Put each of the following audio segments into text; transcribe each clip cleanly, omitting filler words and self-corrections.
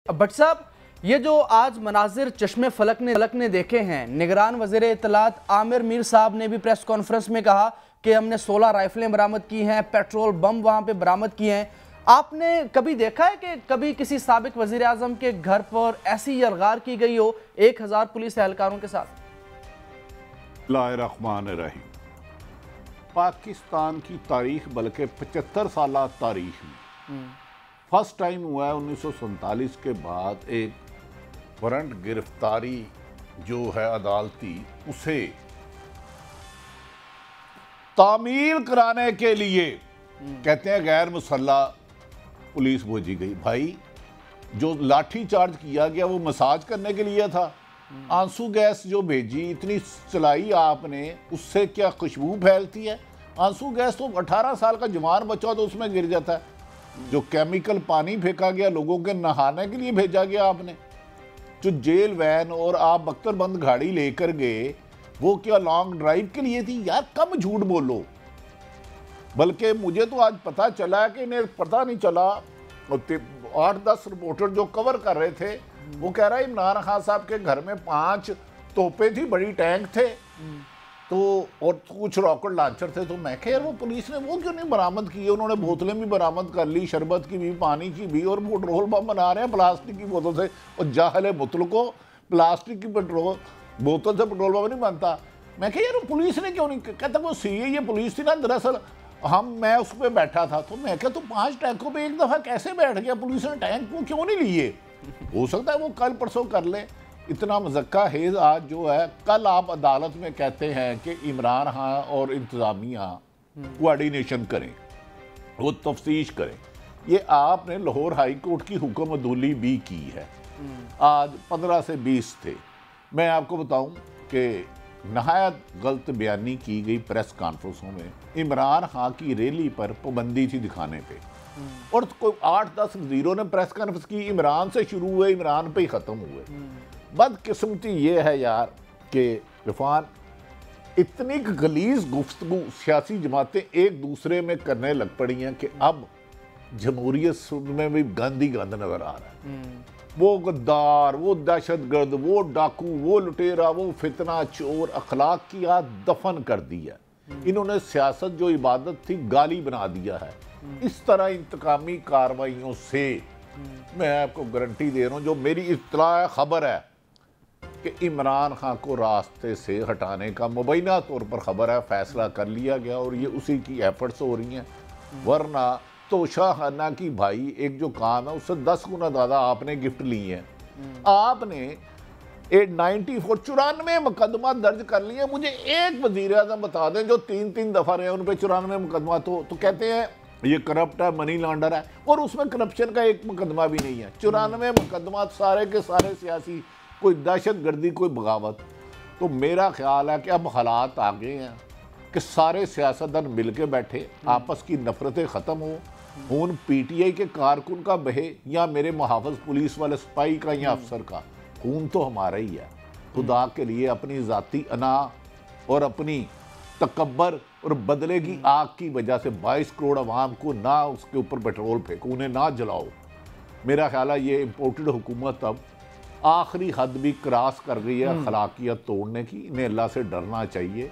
But صاحب یہ جو آج مناظر چشم فلک نے دیکھے ہیں، نگران وزیر اطلاعات عامر میر صاحب نے بھی پریس کانفرنس میں کہا کہ ہم نے 16 رائفلیں برآمد کی ہیں، پیٹرول بم وہاں پہ برآمد کیے ہیں۔ آپ نے کبھی دیکھا ہے کہ کبھی کسی سابق وزیر اعظم کے گھر پر ایسی یلغار کی گئی ہو 1000 پولیس اہلکاروں کے ساتھ؟ بسم اللہ الرحمن الرحیم۔ پاکستان کی تاریخ بلکہ 75 سالہ تاریخ میں فرسٹ ٹائم ہوا ہے 1947 کے بعد ایک وارنٹ گرفتاری جو ہے عدالتی، اسے تعمیل کرانے کے لیے کہتے ہیں غیر مسلح پولیس بھیجی گئی۔ بھائی جو لاٹھی چارج کیا گیا وہ مساج کرنے کے لیے تھا، آنسو گیس جو بھیجی اتنی چلائی آپ نے، اس سے کیا خوشبو پھیلتی ہے؟ آنسو گیس تو 18 سال کا جوان بچہ تو اس میں گر جاتا ہے۔ جو کیمیکل پانی پھینکا گیا لوگوں کے نہانے کے لیے بھیجا گیا آپ نے، جو جیل وین اور آپ بختر بند گاڑی لے کر گئے وہ کیا لانگ ڈرائیو کے لیے تھی؟ یار کم جھوٹ بولو۔ بلکہ مجھے تو آج پتا چلا کہ انہیں پتہ نہیں چلا، 8-10 رپورٹر جو کور کر رہے تھے وہ کہہ رہا ہے عمران خان صاحب کے گھر میں 5 توپیں تھی، بڑی ٹینک تھے تو اور کچھ راکٹ لانچر تھے۔ تو میں کہ یار وہ پولیس نے وہ کیوں نہیں برآمد کی؟ انہوں نے بوتلیں بھی برآمد کر لی، شربت کی بھی، پانی کی بھی، اور پیٹرول بم بنا رہے ہیں پلاسٹک کی بوتل سے۔ اور جاہل مطلقو پلاسٹک کی بوتل سے پیٹرول بم نہیں بنتا۔ میں کہ یار پولیس نے کیوں نہیں؟ کہتا وہ یہ پولیس تھی نا، دراصل میں اس پہ بیٹھا تھا۔ تو میں کہتا 5 ٹینکوں پہ ایک دفعہ کیسے بیٹھ گیا؟ پولیس نے ٹینک کو کیوں نہیں لیے؟ ہو سکتا ہے وہ کل پرسوں کر لیں۔ اتنا مذکہ حیض آج جو ہے، کل آپ عدالت میں کہتے ہیں کہ عمران خان اور انتظامیہ کوارڈینیشن کریں، وہ تفتیش کریں۔ یہ آپ نے لاہور ہائی کورٹ کی حکم عدولی بھی کی ہے، آج 15 سے 20 تھے۔ میں آپ کو بتاؤں کہ نہایت غلط بیانی کی گئی پریس کانفرنسوں میں۔ عمران خان کی ریلی پر پابندی تھی دکھانے پہ، اور کوئی 8-10 وزیروں نے پریس کانفرنس کی، عمران سے شروع ہوئے، عمران پہ ہی ختم ہوئے۔ بدقسمتی یہ ہے یار کہ عرفان، اتنی غلیظ گفتگو سیاسی جماعتیں ایک دوسرے میں کرنے لگ پڑی ہیں کہ اب جمہوریت میں بھی گند ہی گند نظر آ رہا ہے۔ وہ غدار، وہ دہشت گرد، وہ ڈاکو، وہ لٹیرا، وہ فتنہ چور، اخلاق کی آج دفن کر دی ہے۔ انہوں نے سیاست جو عبادت تھی گالی بنا دیا ہے۔ اس طرح انتقامی کارروائیوں سے میں آپ کو گارنٹی دے رہا ہوں، جو میری اطلاع خبر ہے کہ عمران خان کو راستے سے ہٹانے کا مبینہ طور پر خبر ہے، فیصلہ کر لیا گیا، اور یہ اسی کی ایفرٹس ہو رہی ہیں۔ ورنہ توشہ خانہ کی بھائی ایک جو کام ہے اس سے 10 گنا زیادہ آپ نے گفٹ لی ہیں۔ آپ نے 94 مقدمہ درج کر لیے۔ مجھے ایک وزیر اعظم بتا دیں جو 3 دفعہ رہے ان پہ 94 مقدمہ، تو کہتے ہیں یہ کرپٹ ہے، منی لانڈر ہے، اور اس میں کرپشن کا ایک مقدمہ بھی نہیں ہے۔ 94 مقدمات سارے کے سارے سیاسی، کوئی دہشت گردی، کوئی بغاوت۔ تو میرا خیال ہے کہ اب حالات آگے ہیں کہ سارے سیاستدان مل کے بیٹھے، آپس کی نفرتیں ختم ہوں، خون پی ٹی آئی کے کارکن کا بہے یا میرے محافظ پولیس والے سپاہی کا یا افسر کا، خون تو ہمارا ہی ہے۔ خدا کے لیے اپنی ذاتی انا اور اپنی تکبر اور بدلے کی آگ کی وجہ سے 22 کروڑ عوام کو نہ اس کے اوپر پیٹرول پھینکو، انہیں نہ جلاؤ۔ میرا خیال ہے یہ امپورٹڈ حکومت اب آخری حد بھی کراس کر گئی ہے اخلاقیت توڑنے کی۔ انہیں اللہ سے ڈرنا چاہیے۔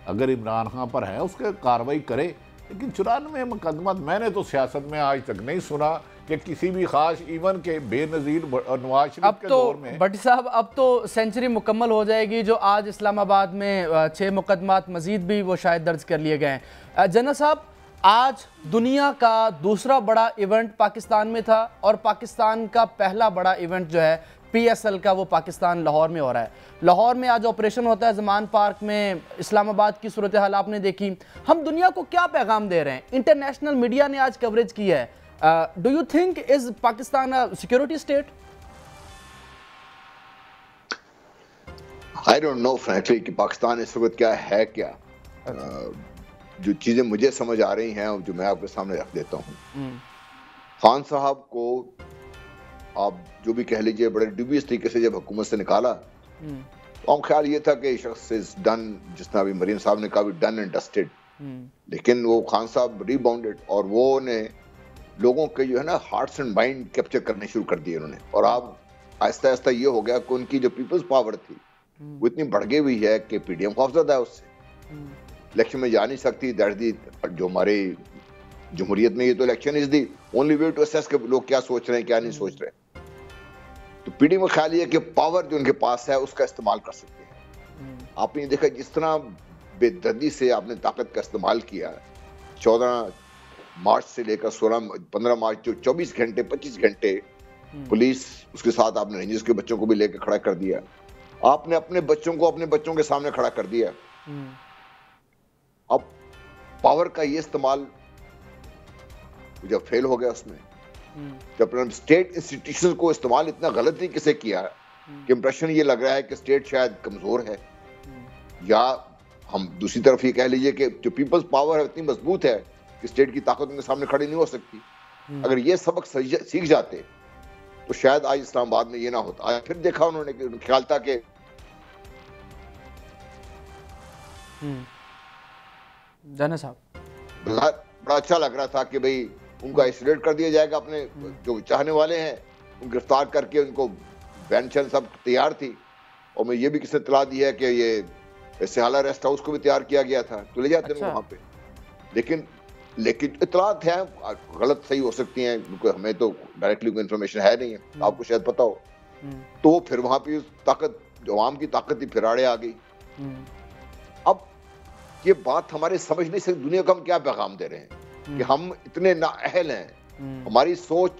اگر عمران خان پر ہے اس کے کارروائی کرے، لیکن 94 مقدمات میں نے تو سیاست میں آج تک نہیں سنا کہ کسی بھی خاص ایون کے بے نظیر نواز شریف کے دور میں۔ بٹ صاحب اب تو سینچری مکمل ہو جائے گی، جو آج اسلام آباد میں 6 مقدمات مزید بھی وہ شاید درج کر لیے گئے ہیں۔ جنرل صاحب، آج دنیا کا دوسرا بڑا ایونٹ پاکستان میں تھا، اور پاکستان کا پہلا بڑا ایونٹ جو ہے PSL کا، وہ پاکستان لاہور میں ہو رہا ہے۔ لاہور میں آج آپریشن ہوتا ہے زمان پارک میں۔ اسلام آباد کی صورتحال آپ نے دیکھی۔ ہم دنیا کو کیا پیغام دے رہے ہیں؟ انٹرنیشنل میڈیا نے آج کوریج کی ہے۔ Do you think is Pakistan security state? I don't know frankly کہ پاکستان اس وقت کیا ہے کیا۔ جو چیزیں مجھے سمجھ آ رہی ہیں جو میں آپ کے سامنے رکھ دیتا ہوں۔ خان صاحب کو آپ جو بھی کہہ لیجئے بڑے ڈیویس طریقے سے جب حکومت سے نکالا، عام خیال یہ تھا کہ شخص از ڈن، جس طرح ابھی مریم صاحب نے کہا بھی ڈن اینڈ ڈسٹڈ، لیکن وہ خان صاحب ری باؤنڈڈ، اور وہ نے لوگوں کے جو ہے نا ہارٹس اینڈ مائنڈ کیپچر کرنے شروع کر دیے انہوں نے. اور اب آہستہ آہستہ یہ ہو گیا کہ ان کی جو پیپلز پاور تھی وہ اتنی بڑھ گئی ہوئی ہے کہ پی ڈی ایم خوفزدہ ہے اس سے. الیکشن میں جا نہیں سکتی. جو ہمارے جمہوریت میں یہ تو election is the only way to assess کہ لوگ کیا سوچ رہے ہیں کیا نہیں سوچ رہے. تو پی ڈی ایم کا خیال یہ ہے کہ پاور جو ان کے پاس ہے اس کا استعمال کر سکتے ہیں. آپ نے دیکھا جس طرح بے دردی سے آپ نے طاقت کا استعمال کیا 14 مارچ سے لے کر 15 مارچ جو 24 گھنٹے 25 گھنٹے پولیس اس کے ساتھ آپ نے رینجرز کے بچوں کو بھی لے کے کھڑا کر دیا. آپ نے اپنے بچوں کو اپنے بچوں کے سامنے کھڑا کر دیا. اب پاور کا یہ استعمال جب فیل ہو گیا اس میں جب اسٹیٹ انسٹیٹیوشن کو استعمال اتنا غلط طریقے سے کیا کہ امپریشن یہ لگ رہا ہے کہ اسٹیٹ شاید کمزور ہے, یا ہم دوسری طرف یہ کہہ لیجئے کہ جو پیپلز پاور ہے اتنی مضبوط ہے کہ اسٹیٹ کی طاقت ان کے سامنے کھڑی نہیں ہو سکتی. اگر یہ سبق سیکھ جاتے تو شاید آج اسلام آباد میں یہ نہ ہوتا. آج پھر دیکھا انہوں نے کہ خیال تھا کہ جانا صاحب بڑا اچھا لگ رہا تھا کہ بھئی ان کو آئسولیٹ کر دیا جائے گا, اپنے جو چاہنے والے ہیں ان گرفتار کر کے ان کو بین چین سب تیار تھی. اور میں یہ بھی کس نے اطلاع دی ہے کہ یہ سیالہ ریسٹ ہاؤس کو بھی تیار کیا گیا تھا, تو لے جاتے ہیں وہاں پہ. لیکن اطلاعات ہیں غلط صحیح ہو سکتی ہیں کیونکہ ہمیں تو ڈائریکٹلی کوئی انفارمیشن ہے نہیں ہے, آپ کو شاید پتا ہو. تو پھر وہاں پہ طاقت عوام کی طاقت ہی پھراڑے آ گئی. اب یہ بات ہمارے سمجھ نہیں سکتے دنیا کو ہم کیا پیغام دے رہے ہیں کہ ہم اتنے نااہل ہیں, ہماری سوچ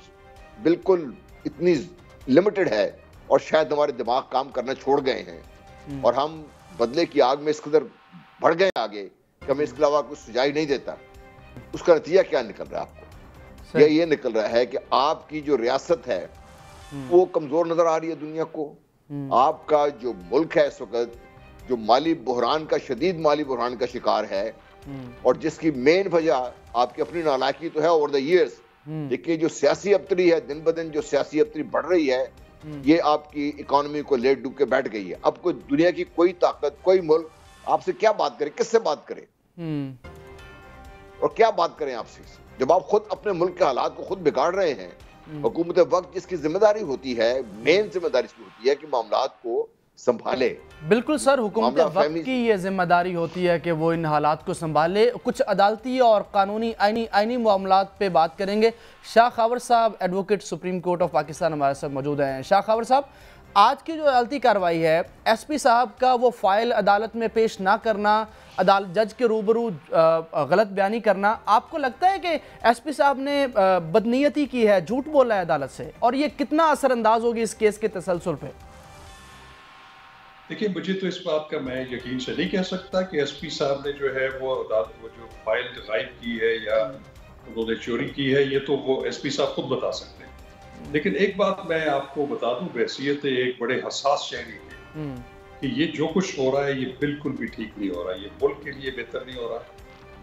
بالکل اتنی لمیٹڈ ہے اور شاید ہمارے دماغ کام کرنا چھوڑ گئے ہیں اور ہم بدلے کی آگ میں اس قدر بڑھ گئے آگے کہ ہمیں اس کے علاوہ کچھ سجائی نہیں دیتا. اس کا نتیجہ کیا نکل رہا ہے آپ کو؟ یہ نکل رہا ہے کہ آپ کی جو ریاست ہے وہ کمزور نظر آ رہی ہے دنیا کو. آپ کا جو ملک ہے اس وقت جو مالی بحران کا شدید مالی بحران کا شکار ہے اور جس کی مین وجہ آپ کی اپنی نالائکی تو ہے اوور دا ایئرز, لیکن جو سیاسی ابتری ہے دن بدن جو سیاسی ابتری بڑھ رہی ہے یہ آپ کی اکانومی کو لیٹ ڈوب کے بیٹھ گئی ہے. اب کوئی دنیا کی کوئی طاقت کوئی ملک آپ سے کیا بات کرے, کس سے بات کرے اور کیا بات کریں آپ سے جب آپ خود اپنے ملک کے حالات کو خود بگاڑ رہے ہیں. حکومت وقت جس کی ذمہ داری ہوتی ہے مین ذمہ داری اس کی ہوتی ہے کہ معاملات کو سنبھالے. بالکل سر, حکومت وقت کی یہ ذمہ داری ہوتی ہے کہ وہ ان حالات کو سنبھالے. کچھ عدالتی اور قانونی آئینی معاملات پہ بات کریں گے. شاہ خاور صاحب advocate supreme court of Pakistan ہمارے ساتھ موجود ہیں. شاہ خاور صاحب, آج کی جو عدالتی کارروائی ہے ایس پی صاحب کا وہ فائل عدالت میں پیش نہ کرنا, جج کے روبرو غلط بیانی کرنا, آپ کو لگتا ہے کہ ایس پی صاحب نے بدنیتی کی ہے, جھوٹ بولا ہے عدالت سے, اور یہ کتنا اثر انداز ہوگی اس کیس کے تسلسل پہ؟ دیکھیں مجھے تو اس بات کا میں یقین سے نہیں کہہ سکتا کہ ایس پی صاحب نے جو ہے وہ عدالت وہ جو فائل غائب کی ہے یا انہوں نے چوری کی ہے یہ تو وہ ایس پی صاحب خود بتا سکتے ہیں. لیکن ایک بات میں آپ کو بتا دوں بحیثیت ایک بڑے حساس شہری کے کہ یہ جو کچھ ہو رہا ہے یہ بالکل بھی ٹھیک نہیں ہو رہا. یہ ملک کے لیے بہتر نہیں ہو رہا,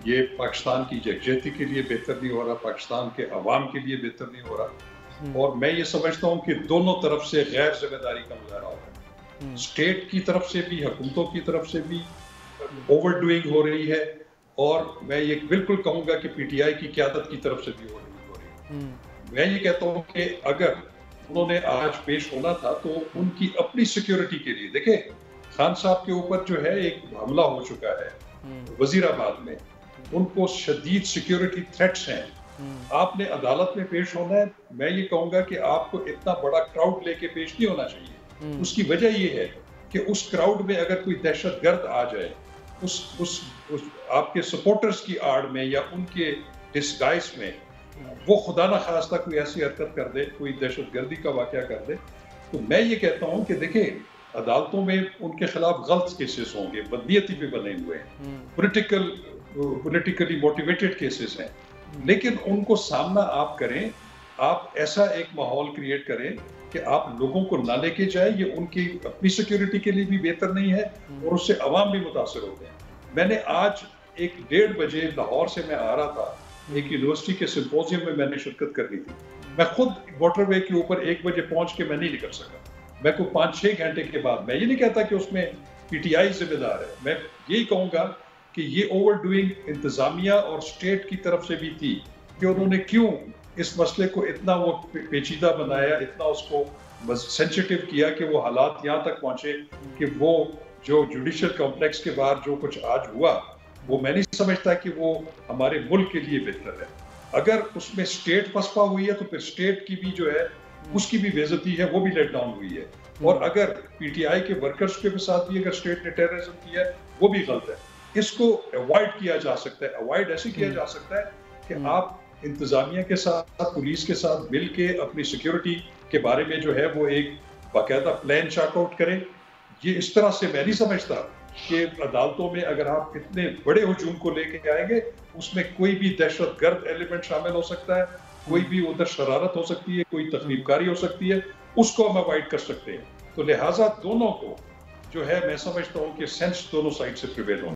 یہ پاکستان کی یکجہتی کے لیے بہتر نہیں ہو رہا, پاکستان کے عوام کے لیے بہتر نہیں ہو رہا. اور میں یہ سمجھتا ہوں کہ دونوں طرف سے غیر ذمہ داری کا مظاہرہ ہو رہا ہے. اسٹیٹ کی طرف سے بھی حکومتوں کی طرف سے بھی اوور ڈوئنگ ہو رہی ہے, اور میں یہ بالکل کہوں گا کہ پی ٹی آئی کی قیادت کی طرف سے بھی اوور ڈوئنگ ہو رہی ہے. میں یہ کہتا ہوں کہ اگر انہوں نے آج پیش ہونا تھا تو ان کی اپنی سیکیورٹی کے لیے, دیکھیں خان صاحب کے اوپر جو ہے ایک حملہ ہو چکا ہے وزیر آباد میں, ان کو شدید سیکیورٹی تھریٹس ہیں. آپ نے عدالت میں پیش ہونا ہے, میں یہ کہوں گا کہ آپ کو اتنا بڑا کراؤڈ لے کے پیش نہیں ہونا چاہیے. اس کی وجہ یہ ہے کہ اس کراؤڈ میں اگر کوئی دہشت گرد آ جائے اس آپ کے سپورٹرز کی آڑ میں یا ان کے ڈسگائز میں وہ خدا نہ خواستہ کوئی ایسی حرکت کر دے, کوئی دہشت گردی کا واقعہ کر دے, تو میں یہ کہتا ہوں کہ دیکھیں عدالتوں میں ان کے خلاف غلط کیسز ہوں گے, بدنیتی پہ بنے ہوئے ہیں, پولیٹیکلی موٹیویٹڈ کیسز ہیں, لیکن ان کو سامنا آپ کریں, آپ ایسا ایک ماحول کریٹ کریں کہ آپ لوگوں کو نہ لے کے جائیں. یہ ان کی اپنی سیکیورٹی کے لیے بھی بہتر نہیں ہے اور اس سے عوام بھی متاثر ہوتے ہیں. میں نے آج 1:30 بجے لاہور سے میں آ رہا تھا, ایک یونیورسٹی کے سمپوزیم میں نے شرکت کرنی تھی. میں خود واٹر وے کے اوپر 1 بجے پہنچ کے میں نہیں نکل سکا. میں کو 5-6 گھنٹے کے بعد, میں یہ نہیں کہتا کہ اس میں پی ٹی آئی ذمہ دار ہے, میں یہی کہوں گا کہ یہ اوور ڈوئنگ انتظامیہ اور اسٹیٹ کی طرف سے بھی تھی کہ انہوں نے کیوں اس مسئلے کو اتنا وہ پیچیدہ بنایا, اتنا اس کو سینسیٹیو کیا کہ وہ حالات یہاں تک پہنچے کہ وہ جو جوڈیشل کمپلیکس کے باہر جو کچھ آج ہوا وہ میں نہیں سمجھتا کہ وہ ہمارے ملک کے لیے بہتر ہے. اگر اس میں اسٹیٹ پسپا ہوئی ہے تو پھر اسٹیٹ کی بھی جو ہے اس کی بھی بے عزتی ہے, وہ بھی لیٹ ڈاؤن ہوئی ہے. اور اگر پی ٹی آئی کے ورکرز کے ساتھ بھی اگر اسٹیٹ نے ٹیررزم کیا ہے وہ بھی غلط ہے. اس کو اوائڈ کیا جا سکتا ہے. اوائڈ ایسے کیا جا سکتا ہے کہ آپ انتظامیہ کے ساتھ, پولیس کے ساتھ مل کے اپنی سیکیورٹی کے بارے میں جو ہے وہ ایک باقاعدہ پلان چارٹ آؤٹ کریں. یہ اس طرح سے میں نہیں سمجھتا کہ عدالتوں میں اگر آپ اتنے بڑے ہجوم کو لے کے آئیں گے اس میں کوئی بھی دہشت گرد ایلیمنٹ شامل ہو سکتا ہے, کوئی بھی ادھر شرارت ہو سکتی ہے, کوئی تخریب کاری ہو سکتی ہے, اس کو ہم اوائڈ کر سکتے ہیں. تو لہٰذا دونوں کو جو ہے میں سمجھتا ہوں کہ سینس دونوں سائڈ سے پریویل ہونا.